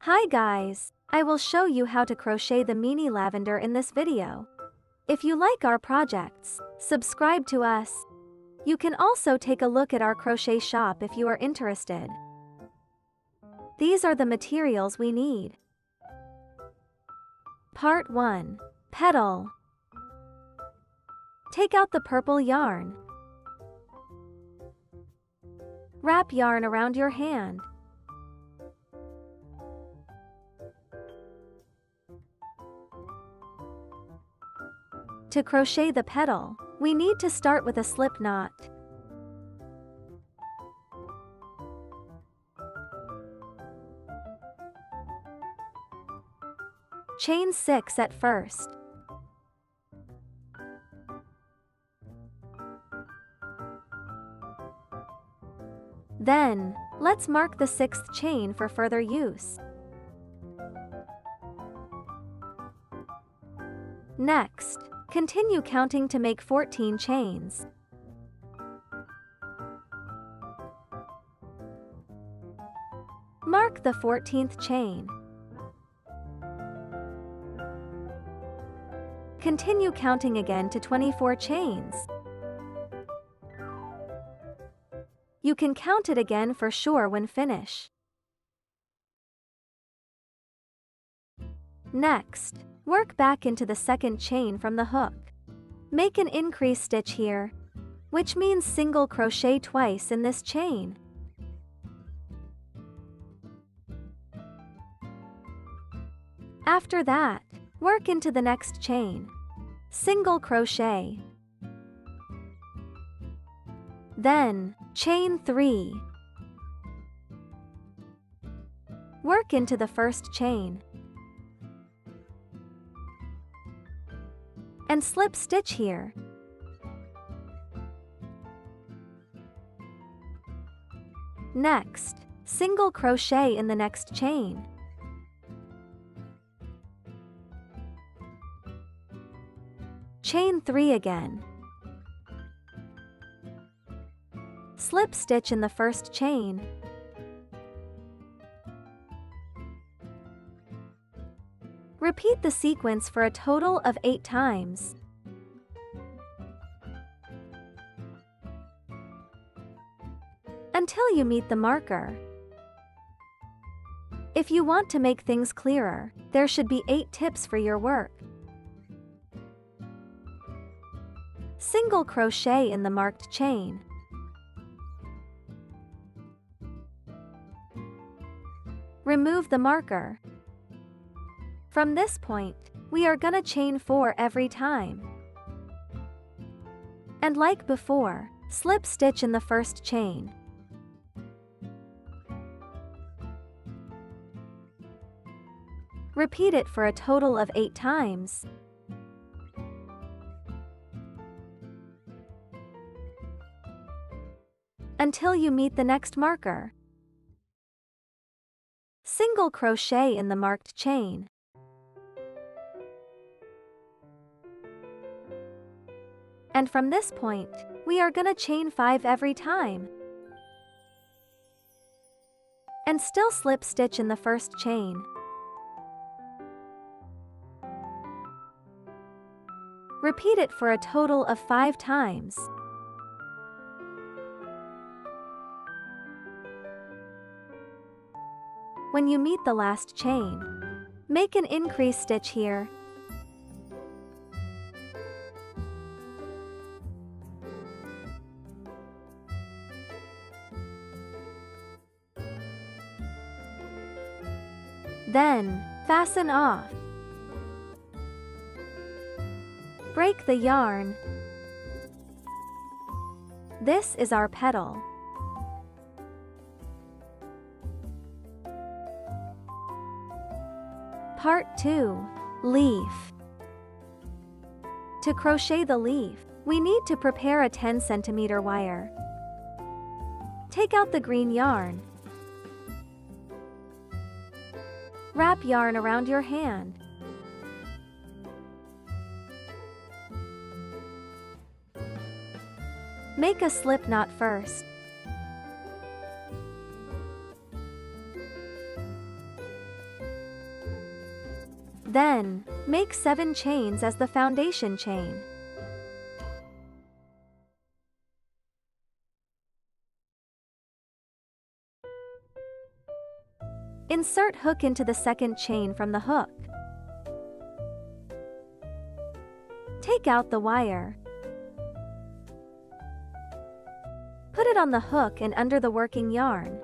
Hi guys, I will show you how to crochet the mini lavender in this video. If you like our projects, subscribe to us. You can also take a look at our crochet shop if you are interested. These are the materials we need. Part 1. Petal. Take out the purple yarn. Wrap yarn around your hand. To crochet the petal, we need to start with a slip knot. Chain 6 at first. Then, let's mark the 6th chain for further use. Next, continue counting to make 14 chains. Mark the 14th chain. Continue counting again to 24 chains. You can count it again for sure when finished. Next, work back into the 2nd chain from the hook. Make an increase stitch here, which means single crochet twice in this chain. After that, work into the next chain. Single crochet. Then, chain 3. Work into the 1st chain. And slip stitch here. Next, single crochet in the next chain. Chain 3 again. Slip stitch in the 1st chain. Repeat the sequence for a total of 8 times. Until you meet the marker. If you want to make things clearer, there should be 8 tips for your work. Single crochet in the marked chain. Remove the marker. From this point, we are gonna chain 4 every time. And like before, slip stitch in the 1st chain. Repeat it for a total of 8 times. Until you meet the next marker. Single crochet in the marked chain. And from this point, we are gonna chain 5 every time. And still slip stitch in the 1st chain. Repeat it for a total of 5 times. When you meet the last chain, make an increase stitch here. Then, fasten off. Break the yarn. This is our petal. Part 2. Leaf. To crochet the leaf, we need to prepare a 10 cm wire. Take out the green yarn. Wrap yarn around your hand. Make a slip knot first. Then, make 7 chains as the foundation chain. Insert hook into the second chain from the hook. Take out the wire. Put it on the hook and under the working yarn.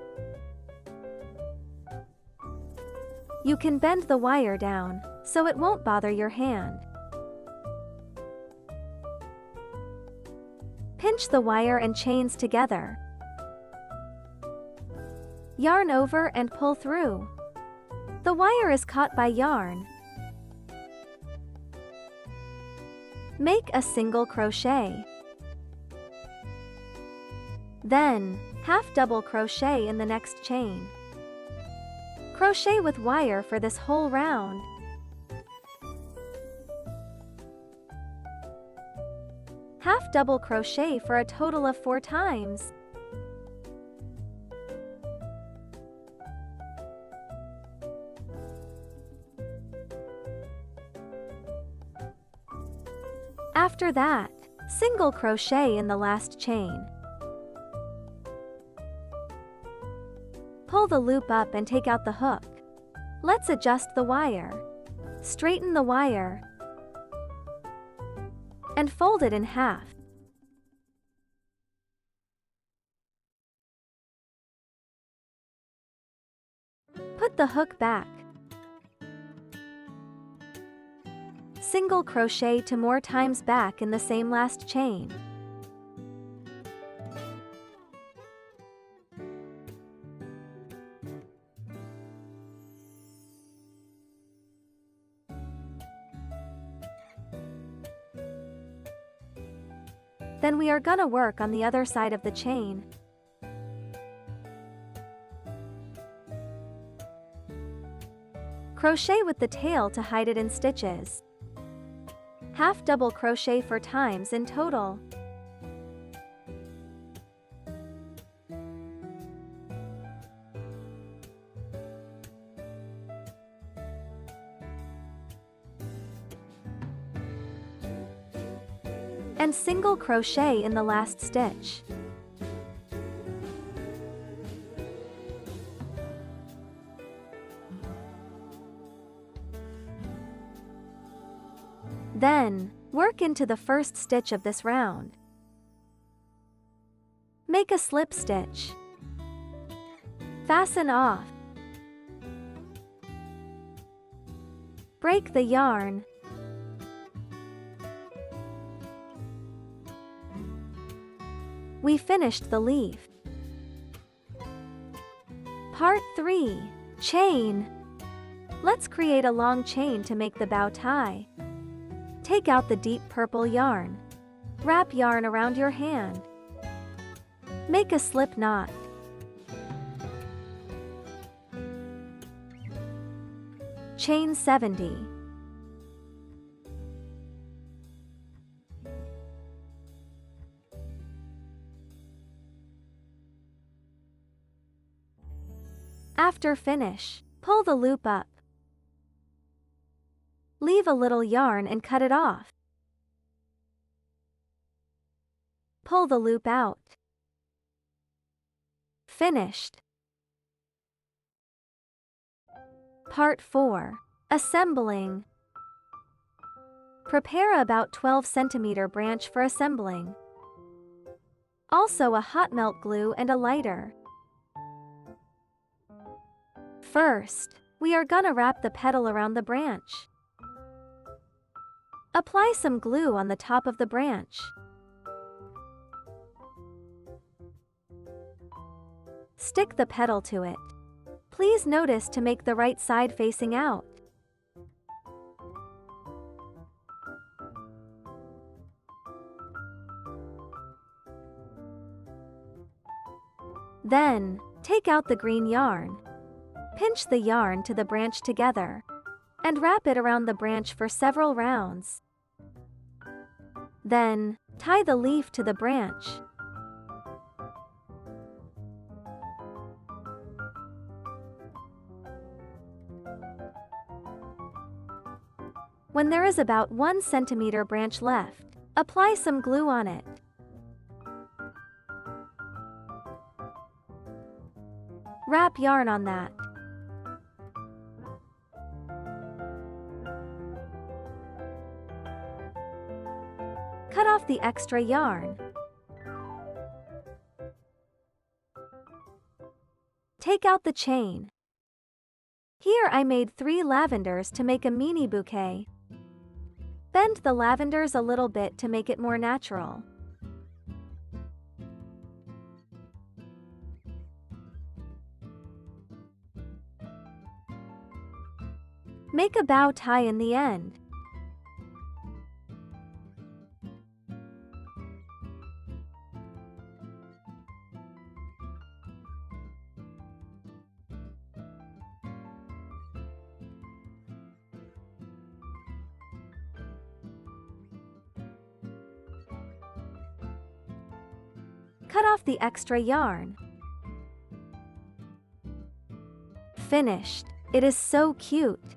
You can bend the wire down, so it won't bother your hand. Pinch the wire and chains together. Yarn over and pull through. The wire is caught by yarn. Make a single crochet. Then, half double crochet in the next chain. Crochet with wire for this whole round. Half double crochet for a total of 4 times. After that, single crochet in the last chain. Pull the loop up and take out the hook. Let's adjust the wire. Straighten the wire and fold it in half. Put the hook back. Single crochet 2 more times back in the same last chain. Then we are gonna work on the other side of the chain. Crochet with the tail to hide it in stitches. Half double crochet 4 times in total. And single crochet in the last stitch. Then, work into the first stitch of this round. Make a slip stitch. Fasten off. Break the yarn. We finished the leaf. Part 3. Chain. Let's create a long chain to make the bow tie. Take out the deep purple yarn. Wrap yarn around your hand. Make a slip knot. Chain 70. After finish, pull the loop up. Leave a little yarn and cut it off. Pull the loop out. Finished. Part 4. Assembling. Prepare about 12 cm branch for assembling. Also a hot melt glue and a lighter. First, we are gonna wrap the petal around the branch. Apply some glue on the top of the branch. Stick the petal to it. Please notice to make the right side facing out. Then, take out the green yarn. Pinch the yarn to the branch together and wrap it around the branch for several rounds. Then, tie the leaf to the branch. When there is about 1 centimeter branch left, apply some glue on it. Wrap yarn on that. Cut off the extra yarn. Take out the chain. Here I made 3 lavenders to make a mini bouquet. Bend the lavenders a little bit to make it more natural. Make a bow tie in the end. Cut off the extra yarn. Finished. It is so cute.